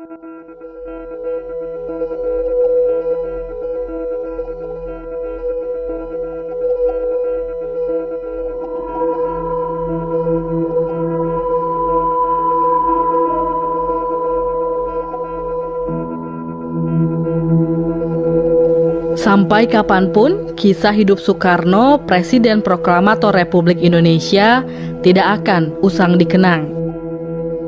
Sampai kapanpun, kisah hidup Soekarno, Presiden Proklamator Republik Indonesia, tidak akan usang dikenang.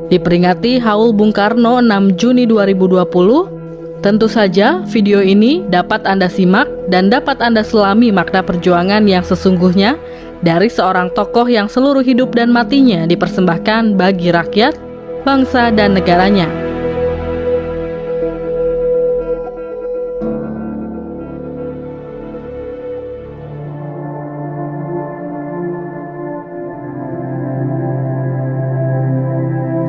Diperingati Haul Bung Karno 6 Juni 2020, tentu saja video ini dapat Anda simak dan dapat Anda selami makna perjuangan yang sesungguhnya dari seorang tokoh yang seluruh hidup dan matinya dipersembahkan bagi rakyat, bangsa, dan negaranya.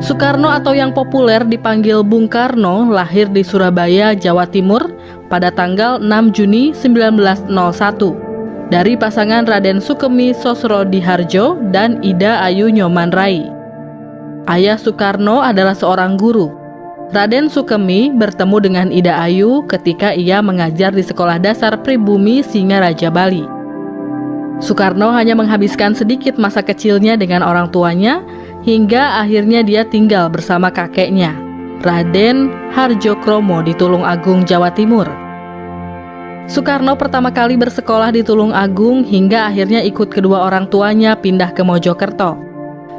Soekarno atau yang populer dipanggil Bung Karno lahir di Surabaya, Jawa Timur pada tanggal 6 Juni 1901 dari pasangan Raden Sukemi Sosrodihardjo dan Ida Ayu Nyoman-Rai. Ayah Soekarno adalah seorang guru. Raden Sukemi bertemu dengan Ida Ayu ketika ia mengajar di Sekolah Dasar Pribumi Singaraja, Bali. Soekarno hanya menghabiskan sedikit masa kecilnya dengan orang tuanya, hingga akhirnya dia tinggal bersama kakeknya, Raden Harjokromo di Tulungagung, Jawa Timur. Soekarno pertama kali bersekolah di Tulungagung hingga akhirnya ikut kedua orang tuanya pindah ke Mojokerto.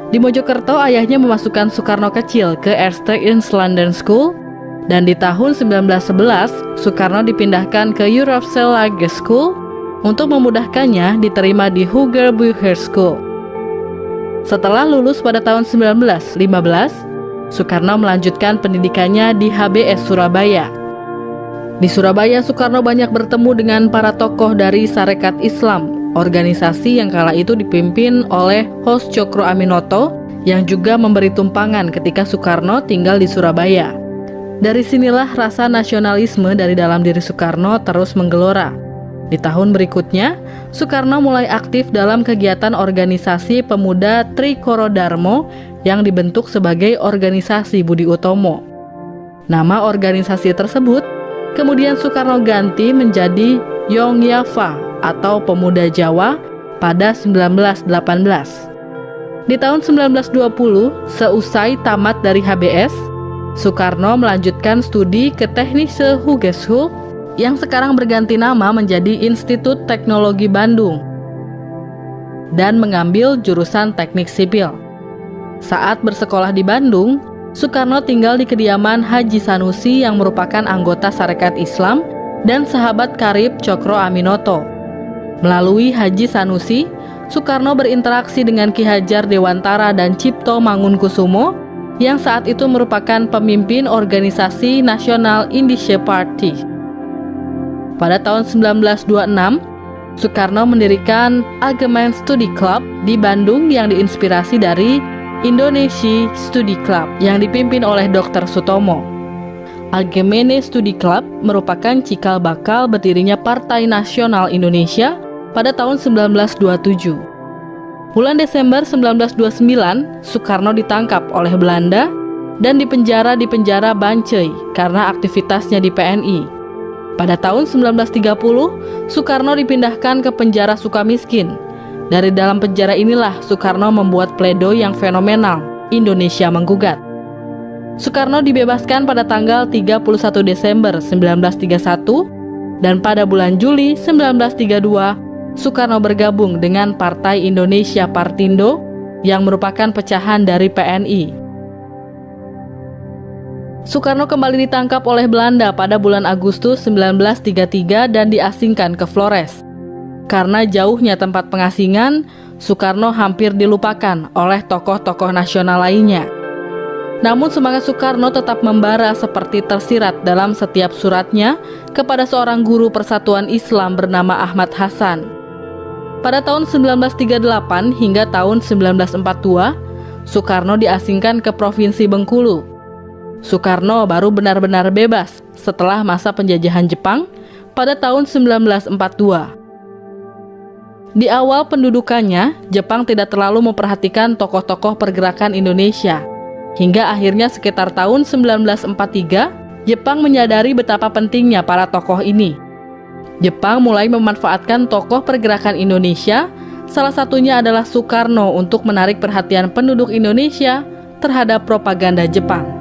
Di Mojokerto, ayahnya memasukkan Soekarno kecil ke Erste Inns London School, dan di tahun 1911, Soekarno dipindahkan ke Europselaage School untuk memudahkannya diterima di Hooger Buher School. Setelah lulus pada tahun 1915, Soekarno melanjutkan pendidikannya di HBS Surabaya. Di Surabaya, Soekarno banyak bertemu dengan para tokoh dari Sarekat Islam, organisasi yang kala itu dipimpin oleh Hos Cokro Aminoto yang juga memberi tumpangan ketika Soekarno tinggal di Surabaya. Dari sinilah rasa nasionalisme dari dalam diri Soekarno terus menggelora. Di tahun berikutnya, Soekarno mulai aktif dalam kegiatan organisasi pemuda Trikoro Darmo yang dibentuk sebagai organisasi Budi Utomo. Nama organisasi tersebut kemudian Soekarno ganti menjadi Yongyafa atau Pemuda Jawa pada 1918. Di tahun 1920, seusai tamat dari HBS, Soekarno melanjutkan studi ke Technische Hogeschool yang sekarang berganti nama menjadi Institut Teknologi Bandung dan mengambil jurusan teknik sipil. Saat bersekolah di Bandung, Soekarno tinggal di kediaman Haji Sanusi yang merupakan anggota Sarekat Islam dan sahabat karib Cokro Aminoto. Melalui Haji Sanusi, Soekarno berinteraksi dengan Ki Hajar Dewantara dan Cipto Mangunkusumo yang saat itu merupakan pemimpin organisasi Nasional Indische Party. Pada tahun 1926, Soekarno mendirikan Algemeen Studi Club di Bandung yang diinspirasi dari Indonesia Studi Club yang dipimpin oleh Dr. Sutomo. Algemene Studi Club merupakan cikal bakal berdirinya Partai Nasional Indonesia pada tahun 1927. Bulan Desember 1929, Soekarno ditangkap oleh Belanda dan dipenjara di penjara Bancai karena aktivitasnya di PNI. Pada tahun 1930, Soekarno dipindahkan ke penjara Sukamiskin. Dari dalam penjara inilah Soekarno membuat pledoi yang fenomenal, Indonesia Menggugat. Soekarno dibebaskan pada tanggal 31 Desember 1931 dan pada bulan Juli 1932, Soekarno bergabung dengan Partai Indonesia Partindo yang merupakan pecahan dari PNI. Soekarno kembali ditangkap oleh Belanda pada bulan Agustus 1933 dan diasingkan ke Flores. Karena jauhnya tempat pengasingan, Soekarno hampir dilupakan oleh tokoh-tokoh nasional lainnya. Namun semangat Soekarno tetap membara seperti tersirat dalam setiap suratnya kepada seorang guru persatuan Islam bernama Ahmad Hasan. Pada tahun 1938 hingga tahun 1942, Soekarno diasingkan ke Provinsi Bengkulu. Soekarno baru benar-benar bebas setelah masa penjajahan Jepang pada tahun 1942. Di awal pendudukannya, Jepang tidak terlalu memperhatikan tokoh-tokoh pergerakan Indonesia. Hingga akhirnya sekitar tahun 1943, Jepang menyadari betapa pentingnya para tokoh ini. Jepang mulai memanfaatkan tokoh pergerakan Indonesia, salah satunya adalah Soekarno, untuk menarik perhatian penduduk Indonesia terhadap propaganda Jepang.